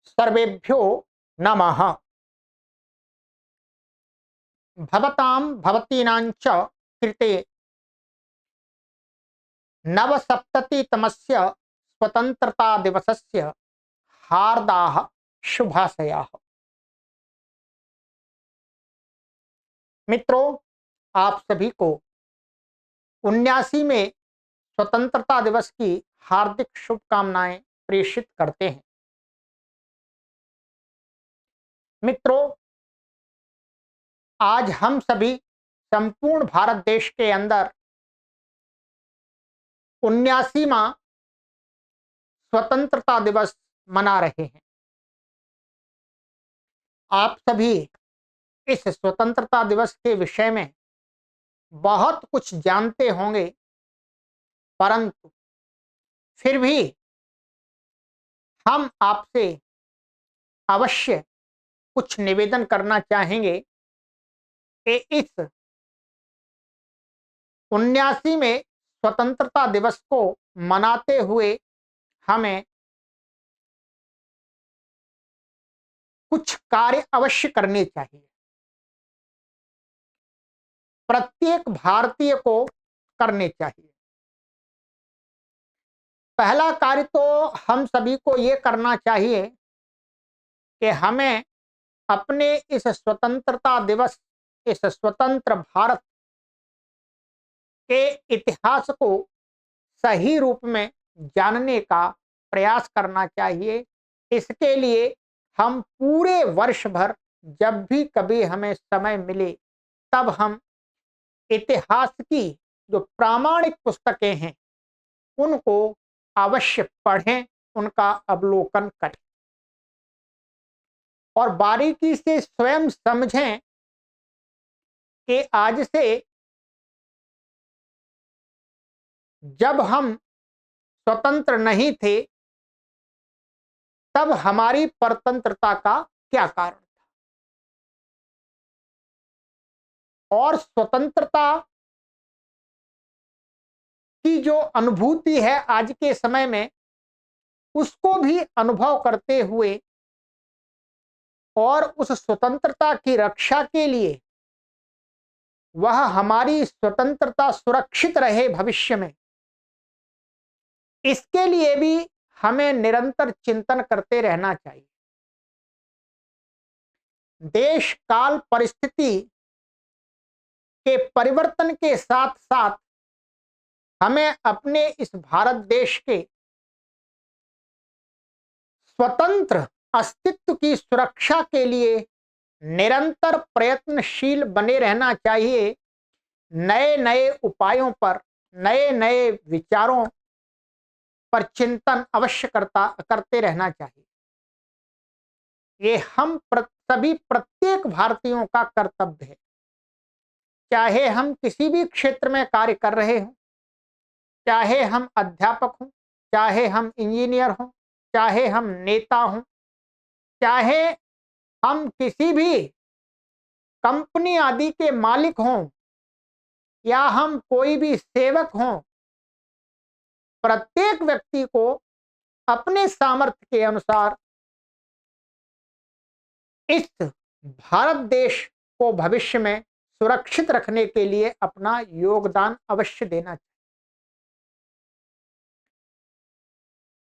सर्वेभ्यो नमः। भवतां भवतीनांच कृते नवसप्ततितमस्य स्वतंत्रता दिवसस्य हार्दाः शुभाशयाः। मित्रों, आप सभी को 79वें स्वतंत्रता दिवस की हार्दिक शुभकामनाएं प्रेषित करते हैं। मित्रों, आज हम सभी संपूर्ण भारत देश के अंदर 79वां स्वतंत्रता दिवस मना रहे हैं। आप सभी इस स्वतंत्रता दिवस के विषय में बहुत कुछ जानते होंगे, परंतु फिर भी हम आपसे अवश्य कुछ निवेदन करना चाहेंगे कि इस 79वें स्वतंत्रता दिवस को मनाते हुए हमें कुछ कार्य अवश्य करने चाहिए। प्रत्येक भारतीय को करने चाहिए। पहला कार्य तो हम सभी को यह करना चाहिए कि हमें अपने इस स्वतंत्रता दिवस, इस स्वतंत्र भारत के इतिहास को सही रूप में जानने का प्रयास करना चाहिए। इसके लिए हम पूरे वर्ष भर जब भी कभी हमें समय मिले तब हम इतिहास की जो प्रामाणिक पुस्तकें हैं उनको अवश्य पढ़ें, उनका अवलोकन करें और बारीकी से स्वयं समझें कि आज से जब हम स्वतंत्र नहीं थे तब हमारी परतंत्रता का क्या कारण था और स्वतंत्रता की जो अनुभूति है आज के समय में उसको भी अनुभव करते हुए और उस स्वतंत्रता की रक्षा के लिए, वह हमारी स्वतंत्रता सुरक्षित रहे भविष्य में, इसके लिए भी हमें निरंतर चिंतन करते रहना चाहिए। देश काल परिस्थिति के परिवर्तन के साथ साथ हमें अपने इस भारत देश के स्वतंत्र अस्तित्व की सुरक्षा के लिए निरंतर प्रयत्नशील बने रहना चाहिए। नए नए उपायों पर, नए नए विचारों पर चिंतन अवश्य करते रहना चाहिए। ये हम सभी प्रत्येक भारतीयों का कर्तव्य है। चाहे हम किसी भी क्षेत्र में कार्य कर रहे हों, चाहे हम अध्यापक हों, चाहे हम इंजीनियर हों, चाहे हम नेता हों, चाहे हम किसी भी कंपनी आदि के मालिक हों या हम कोई भी सेवक हों, प्रत्येक व्यक्ति को अपने सामर्थ्य के अनुसार इस भारत देश को भविष्य में सुरक्षित रखने के लिए अपना योगदान अवश्य देना चाहिए।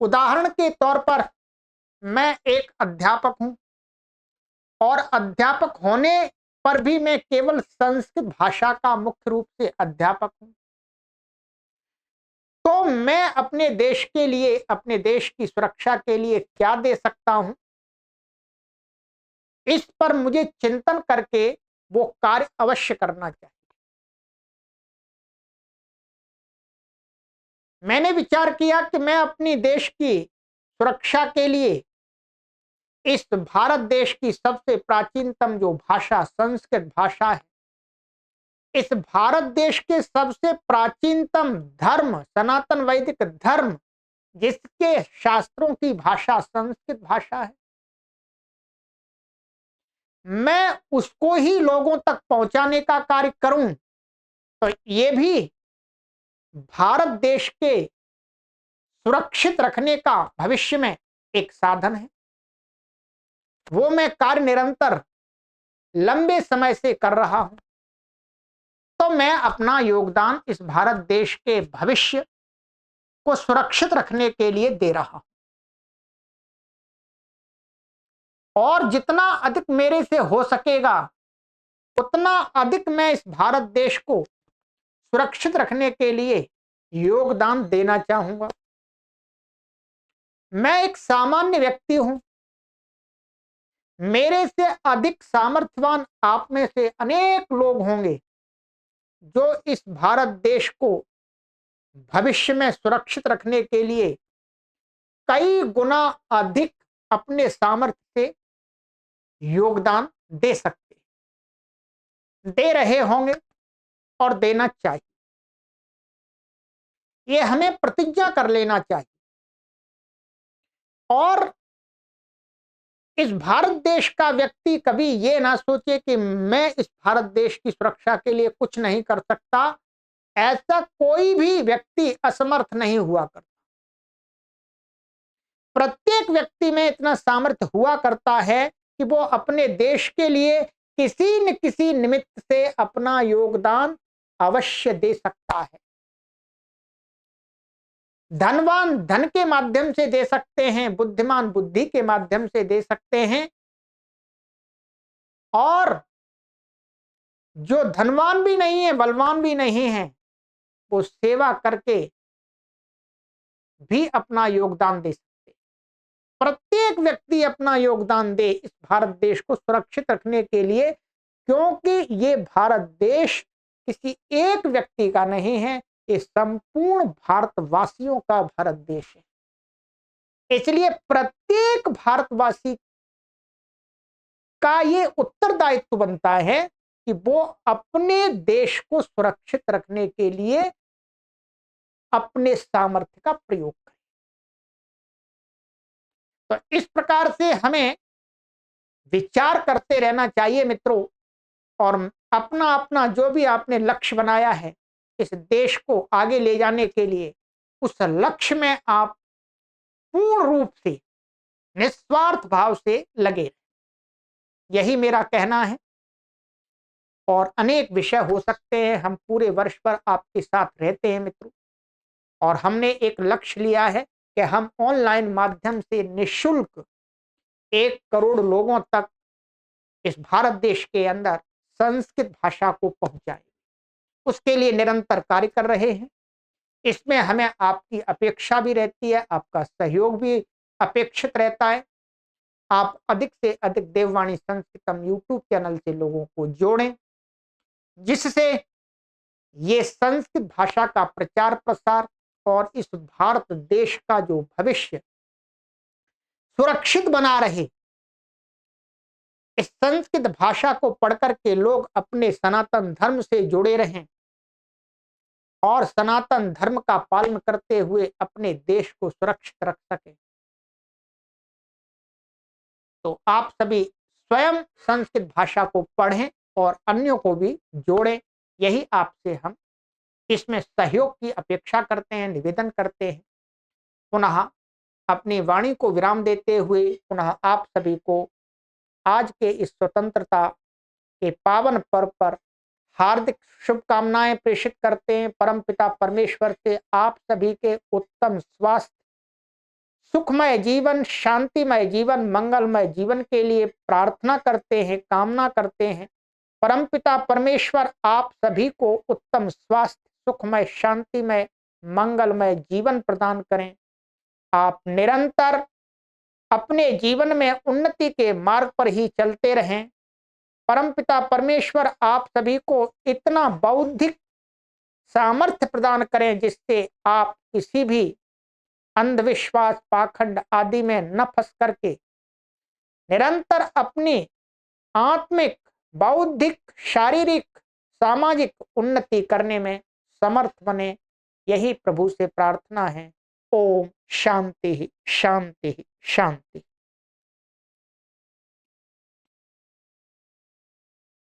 उदाहरण के तौर पर मैं एक अध्यापक हूं और अध्यापक होने पर भी मैं केवल संस्कृत भाषा का मुख्य रूप से अध्यापक हूं। तो मैं अपने देश के लिए, अपने देश की सुरक्षा के लिए क्या दे सकता हूं, इस पर मुझे चिंतन करके वो कार्य अवश्य करना चाहिए। मैंने विचार किया कि मैं अपनी देश की सुरक्षा के लिए इस भारत देश की सबसे प्राचीनतम जो भाषा संस्कृत भाषा है, इस भारत देश के सबसे प्राचीनतम धर्म सनातन वैदिक धर्म जिसके शास्त्रों की भाषा संस्कृत भाषा है, मैं उसको ही लोगों तक पहुंचाने का कार्य करूं तो ये भी भारत देश के सुरक्षित रखने का भविष्य में एक साधन है। वो मैं कार्य निरंतर लंबे समय से कर रहा हूं, तो मैं अपना योगदान इस भारत देश के भविष्य को सुरक्षित रखने के लिए दे रहा हूं। और जितना अधिक मेरे से हो सकेगा उतना अधिक मैं इस भारत देश को सुरक्षित रखने के लिए योगदान देना चाहूंगा। मैं एक सामान्य व्यक्ति हूं, मेरे से अधिक सामर्थ्यवान आप में से अनेक लोग होंगे जो इस भारत देश को भविष्य में सुरक्षित रखने के लिए कई गुना अधिक अपने सामर्थ्य से योगदान दे सकते, दे रहे होंगे और देना चाहिए। ये हमें प्रतिज्ञा कर लेना चाहिए और इस भारत देश का व्यक्ति कभी ये ना सोचे कि मैं इस भारत देश की सुरक्षा के लिए कुछ नहीं कर सकता। ऐसा कोई भी व्यक्ति असमर्थ नहीं हुआ करता। प्रत्येक व्यक्ति में इतना सामर्थ्य हुआ करता है कि वो अपने देश के लिए किसी न किसी निमित्त से अपना योगदान अवश्य दे सकता है। धनवान धन के माध्यम से दे सकते हैं, बुद्धिमान बुद्धि के माध्यम से दे सकते हैं, और जो धनवान भी नहीं है, बलवान भी नहीं है, वो सेवा करके भी अपना योगदान दे सकते हैं। प्रत्येक व्यक्ति अपना योगदान दे इस भारत देश को सुरक्षित रखने के लिए, क्योंकि ये भारत देश किसी एक व्यक्ति का नहीं है, ये संपूर्ण भारतवासियों का भारत देश है। इसलिए प्रत्येक भारतवासी का ये उत्तरदायित्व बनता है कि वो अपने देश को सुरक्षित रखने के लिए अपने सामर्थ्य का प्रयोग करें। तो इस प्रकार से हमें विचार करते रहना चाहिए मित्रों, और अपना अपना जो भी आपने लक्ष्य बनाया है इस देश को आगे ले जाने के लिए, उस लक्ष्य में आप पूर्ण रूप से निस्वार्थ भाव से लगे। यही मेरा कहना है। और अनेक विषय हो सकते हैं, हम पूरे वर्ष पर आपके साथ रहते हैं मित्रों, और हमने एक लक्ष्य लिया है कि हम ऑनलाइन माध्यम से निःशुल्क 1 करोड़ लोगों तक इस भारत देश के अंदर संस्कृत भाषा को पहुंचाएं। उसके लिए निरंतर कार्य कर रहे हैं। इसमें हमें आपकी अपेक्षा भी रहती है, आपका सहयोग भी अपेक्षित रहता है। आप अधिक से अधिक देववाणी संस्कृतम यूट्यूब चैनल से लोगों को जोड़ें, जिससे ये संस्कृत भाषा का प्रचार प्रसार और इस भारत देश का जो भविष्य सुरक्षित बना रहे। इस संस्कृत भाषा को पढ़कर के लोग अपने सनातन धर्म से जुड़े रहें और सनातन धर्म का पालन करते हुए अपने देश को सुरक्षित रख सके। तो आप सभी स्वयं संस्कृत भाषा को पढ़ें और अन्यों को भी जोड़ें। यही आपसे हम इसमें सहयोग की अपेक्षा करते हैं, निवेदन करते हैं। पुनः अपनी वाणी को विराम देते हुए पुनः आप सभी को आज के इस स्वतंत्रता के पावन पर्व पर हार्दिक शुभकामनाएं प्रेषित करते हैं। परमपिता परमेश्वर से आप सभी के उत्तम स्वास्थ्य, सुखमय जीवन, शांतिमय जीवन, मंगलमय जीवन के लिए प्रार्थना करते हैं, कामना करते हैं। परमपिता परमेश्वर आप सभी को उत्तम स्वास्थ्य, सुखमय, शांतिमय, मंगलमय जीवन प्रदान करें। आप निरंतर अपने जीवन में उन्नति के मार्ग पर ही चलते रहें। परमपिता परमेश्वर आप सभी को इतना बौद्धिक सामर्थ्य प्रदान करें जिससे आप किसी भी अंधविश्वास, पाखंड आदि में न फंस करके निरंतर अपनी आत्मिक, बौद्धिक, शारीरिक, सामाजिक उन्नति करने में समर्थ बने। यही प्रभु से प्रार्थना है। ओम शांति शांति शांति।